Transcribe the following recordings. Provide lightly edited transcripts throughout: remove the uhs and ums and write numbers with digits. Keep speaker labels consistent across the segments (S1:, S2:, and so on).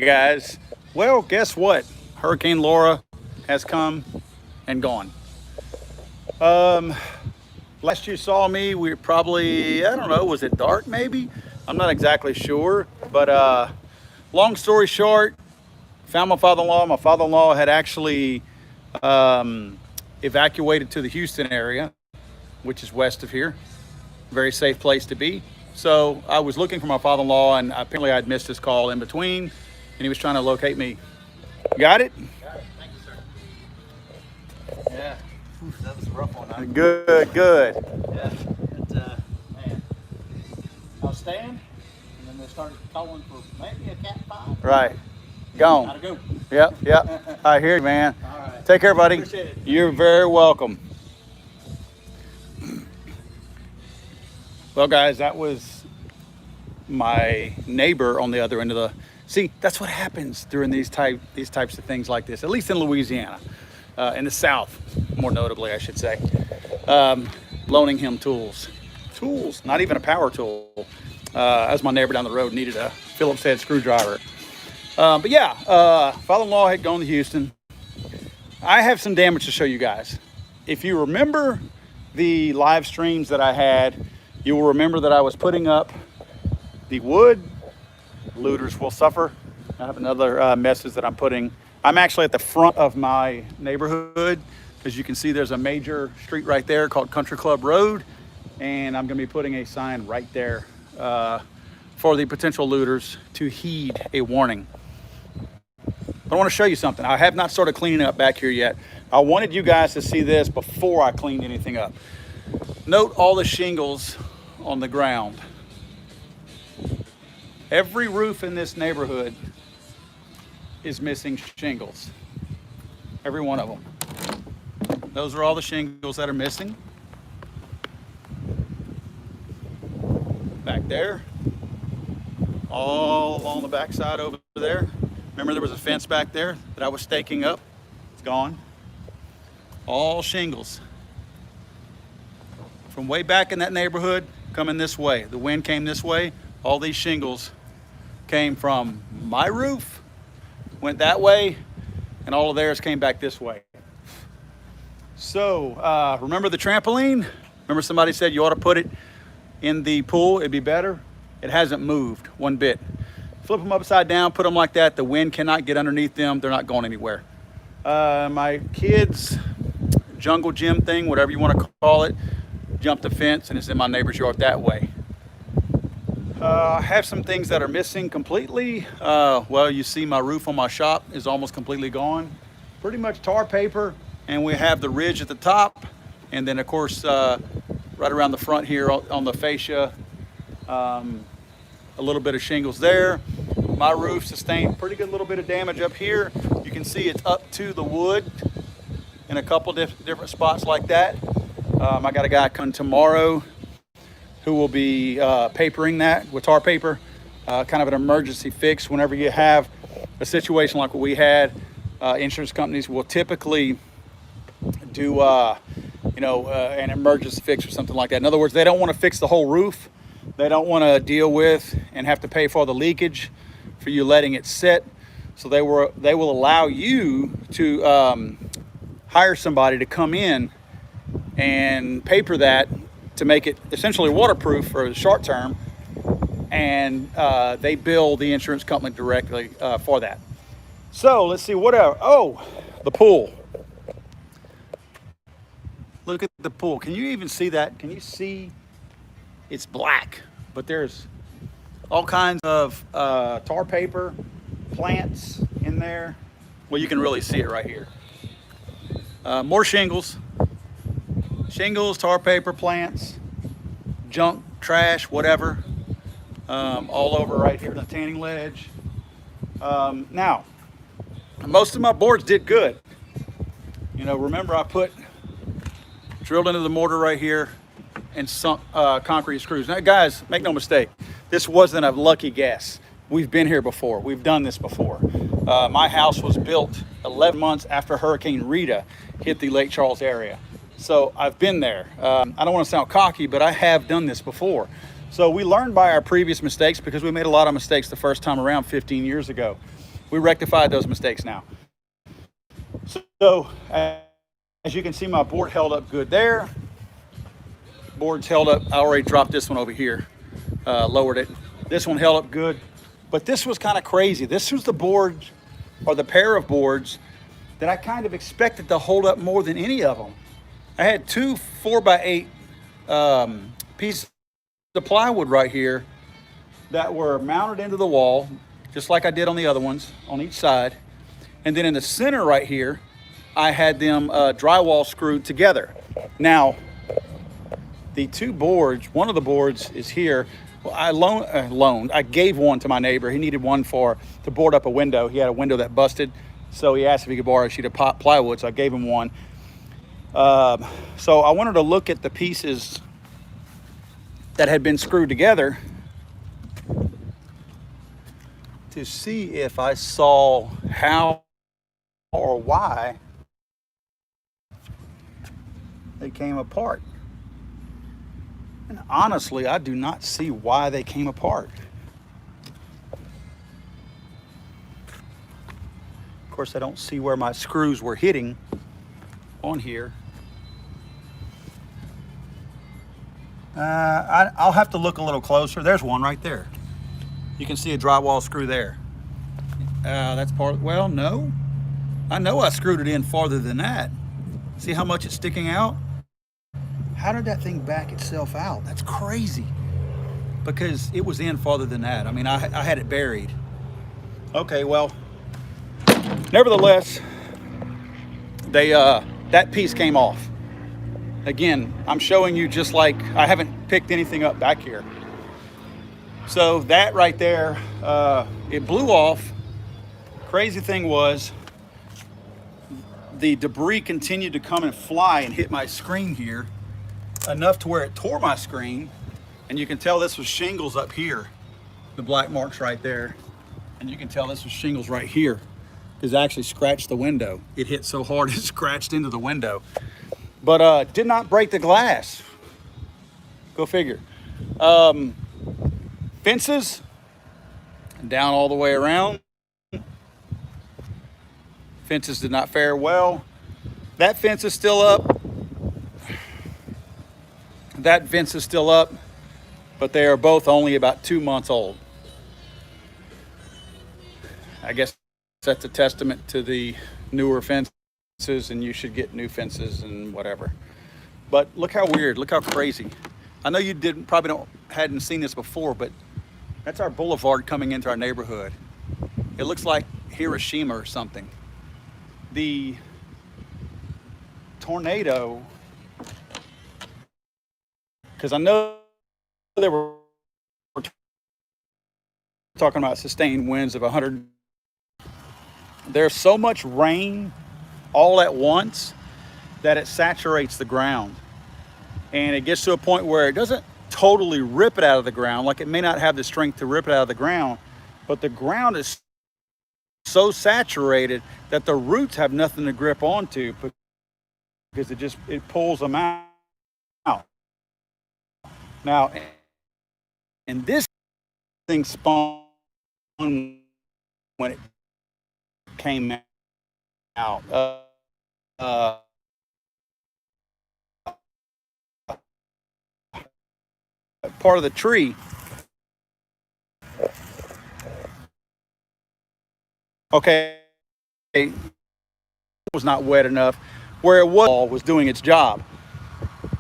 S1: Guys, well, guess what? Hurricane Laura has come and gone. Um, Last you saw me, we were probably, I don't know, was it dark maybe? I'm not exactly sure. But long story short, found my father-in-law. My father-in-law had actually um, evacuated to the Houston area, which is west of here. Very safe place to be. So I was looking for my father-in-law, and apparently I'd missed his call in between, and he was trying to locate me. Got it?
S2: Got it. Thank you, sir. Yeah. That was a rough one. Huh?
S1: Good, good.
S2: Yeah. It, man.
S1: I was staying,
S2: And then they started calling for maybe a Cat 5.
S1: right.
S2: Gotta
S1: Gone.
S2: go.
S1: Yep. I hear you, man.
S2: All right.
S1: Take care, buddy.
S2: Appreciate it.
S1: You're very welcome. Well, guys, that was my neighbor on the other end of the. See, that's what happens during these types of things like this. At least in Louisiana, in the South, more notably, I should say. Loaning him tools, not even a power tool. As my neighbor down the road needed a Phillips head screwdriver. But yeah, father-in-law had gone to Houston. I have some damage to show you guys. If you remember the live streams that I had, you will remember that I was putting up the wood. Looters will suffer. I have another message that I'm putting. I'm actually at the front of my neighborhood. As you can see, there's a major street right there called Country Club Road. And I'm gonna be putting a sign right there for the potential looters to heed a warning. But I want to show you something. I have not started cleaning up back here yet. I wanted you guys to see this before I cleaned anything up. Note all the shingles on the ground. Every roof in this neighborhood is missing shingles. Every one of them. Those are all the shingles that are missing. Back there. All along the backside over there. Remember there was a fence back there that I was staking up? It's gone. All shingles. From way back in that neighborhood, coming this way. The wind came this way. All these shingles came from my roof, went that way, and all of theirs came back this way. So, remember the trampoline? Remember somebody said you ought to put it in the pool, it'd be better? It hasn't moved one bit. Flip them upside down, put them like that. The wind cannot get underneath them. They're not going anywhere. My kids' jungle gym thing, whatever you want to call it, jumped the fence and it's in my neighbor's yard that way. I have some things that are missing completely. Well, you see my roof on my shop is almost completely gone. Pretty much tar paper, and we have the ridge at the top. And then of course, right around the front here on the fascia, a little bit of shingles there. My roof sustained pretty good little bit of damage up here. You can see it's up to the wood in a couple different spots like that. I got a guy coming tomorrow who will be papering that with tar paper, kind of an emergency fix. Whenever you have a situation like what we had, insurance companies will typically do an emergency fix or something like that. In other words, they don't want to fix the whole roof. They don't want to deal with and have to pay for the leakage for you letting it sit. So they will allow you to hire somebody to come in and paper that to make it essentially waterproof for the short term, and they bill the insurance company directly for that. So let's see what else. Oh, the pool. Look at the pool. Can you even see that? Can you see? It's black, but there's all kinds of tar paper, plants in there. Well, you can really see it right here. More shingles, tar paper, plants, junk, trash, whatever, all over right here in the tanning ledge. Now, most of my boards did good. Remember I drilled into the mortar right here and sunk concrete screws. Now, guys, make no mistake, this wasn't a lucky guess. We've been here before. We've done this before. My house was built 11 months after Hurricane Rita hit the Lake Charles area. So I've been there. I don't want to sound cocky, but I have done this before. So we learned by our previous mistakes, because we made a lot of mistakes the first time around 15 years ago. we rectified those mistakes now. So as you can see, my board held up good there. Board's held up. I already dropped this one over here, lowered it. This one held up good, but this was kind of crazy. This was the board, or the pair of boards, that I kind of expected to hold up more than any of them. I had two 4x8 pieces of plywood right here that were mounted into the wall, just like I did on the other ones, on each side. And then in the center right here, I had them drywall screwed together. Now, the two boards, one of the boards is here. Well, I gave one to my neighbor. He needed one to board up a window. He had a window that busted, so he asked if he could borrow a sheet of plywood, so I gave him one. So I wanted to look at the pieces that had been screwed together to see if I saw how or why they came apart. And honestly, I do not see why they came apart. Of course, I don't see where my screws were hitting on here. I'll have to look a little closer. There's one right there. You can see a drywall screw there. That's well, no. I know I screwed it in farther than that. See how much it's sticking out? How did that thing back itself out? That's crazy. Because it was in farther than that. I mean, I had it buried. Okay, well, nevertheless, that piece came off. Again, I'm showing you just like I haven't picked anything up back here. So that right there, it blew off. Crazy thing was, the debris continued to come and fly and hit my screen here, enough to where it tore my screen. And you can tell this was shingles up here, the black marks right there. And you can tell this was shingles right here, because it actually scratched the window. It hit so hard it scratched into the window. But did not break the glass. Go figure. Fences, down all the way around. Fences did not fare well. That fence is still up. That fence is still up, but they are both only about 2 months old. I guess that's a testament to the newer fences, and you should get new fences and whatever. But look how weird, look how crazy. I know you hadn't seen this before, but that's our boulevard coming into our neighborhood. It looks like Hiroshima or something. The tornado, because I know they were talking about sustained winds of 100. There's so much rain all at once that it saturates the ground. And it gets to a point where it doesn't totally rip it out of the ground. Like, it may not have the strength to rip it out of the ground, but the ground is so saturated that the roots have nothing to grip onto, because it pulls them out. Now, and this thing spawned when it came out. Part of the tree. Okay, it was not wet enough where it was doing its job.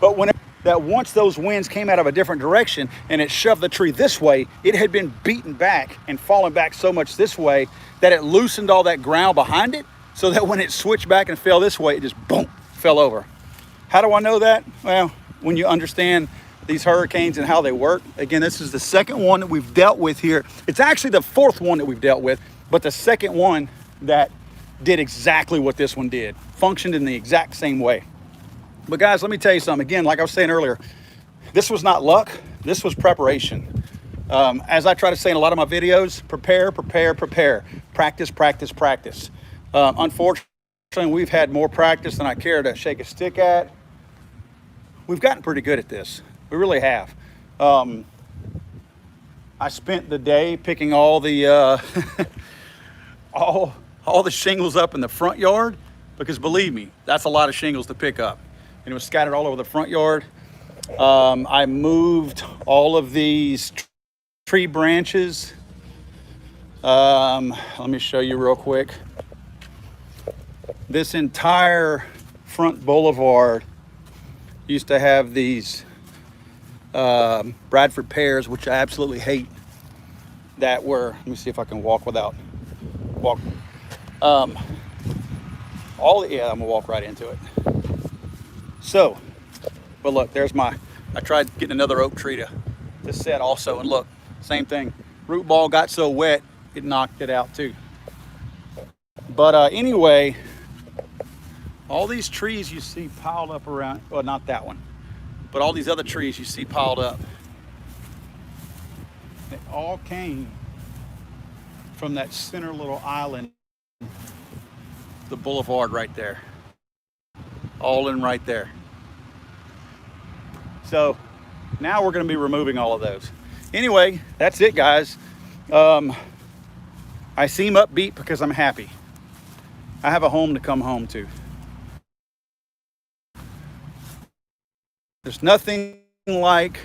S1: But once those winds came out of a different direction and it shoved the tree this way, it had been beaten back and fallen back so much this way that it loosened all that ground behind it, so that when it switched back and fell this way, it just boom, fell over. How do I know that? Well, when you understand these hurricanes and how they work. Again, this is the second one that we've dealt with here. It's actually the fourth one that we've dealt with, but the second one that did exactly what this one did, functioned in the exact same way. But guys, let me tell you something. Again, like I was saying earlier, this was not luck. This was preparation. As I try to say in a lot of my videos, prepare, prepare, prepare. Practice, practice, practice. Unfortunately, we've had more practice than I care to shake a stick at. We've gotten pretty good at this. We really have. I spent the day picking all the all the shingles up in the front yard, because believe me, that's a lot of shingles to pick up. And it was scattered all over the front yard. I moved all of these tree branches. Let me show you real quick. This entire front boulevard used to have these Bradford pears, which I absolutely hate, that were, let me see if I can walk without walk. Yeah, I'm gonna walk right into it. So, but look, there's I tried getting another oak tree to set also, and look, same thing. Root ball got so wet, it knocked it out too. But anyway, all these trees you see piled up around, well, not that one, but all these other trees you see piled up, they all came from that center little island, the boulevard right there. All in right there. So now we're going to be removing all of those. Anyway, that's it, guys. I seem upbeat because I'm happy. I have a home to come home to. There's nothing like,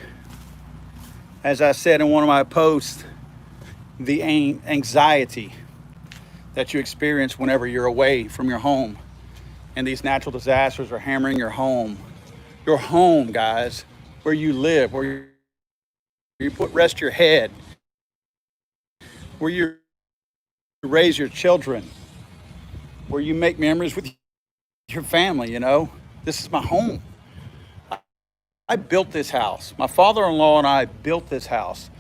S1: as I said in one of my posts, the anxiety that you experience whenever you're away from your home and these natural disasters are hammering your home, guys, where you live, where you rest your head, where you raise your children, where you make memories with your family. You know, this is my home. I built this house. My father-in-law and I built this house.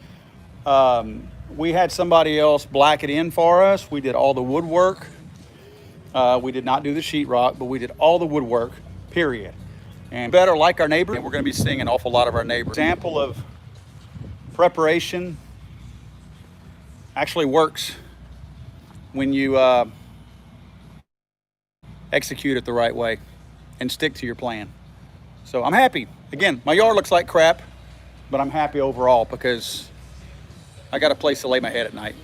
S1: We had somebody else black it in for us. We did all the woodwork. We did not do the sheetrock, but we did all the woodwork, period. And better like our neighbor, and we're going to be seeing an awful lot of our neighbors. Example of preparation actually works when you execute it the right way and stick to your plan. So I'm happy. Again, my yard looks like crap, but I'm happy overall because I got a place to lay my head at night.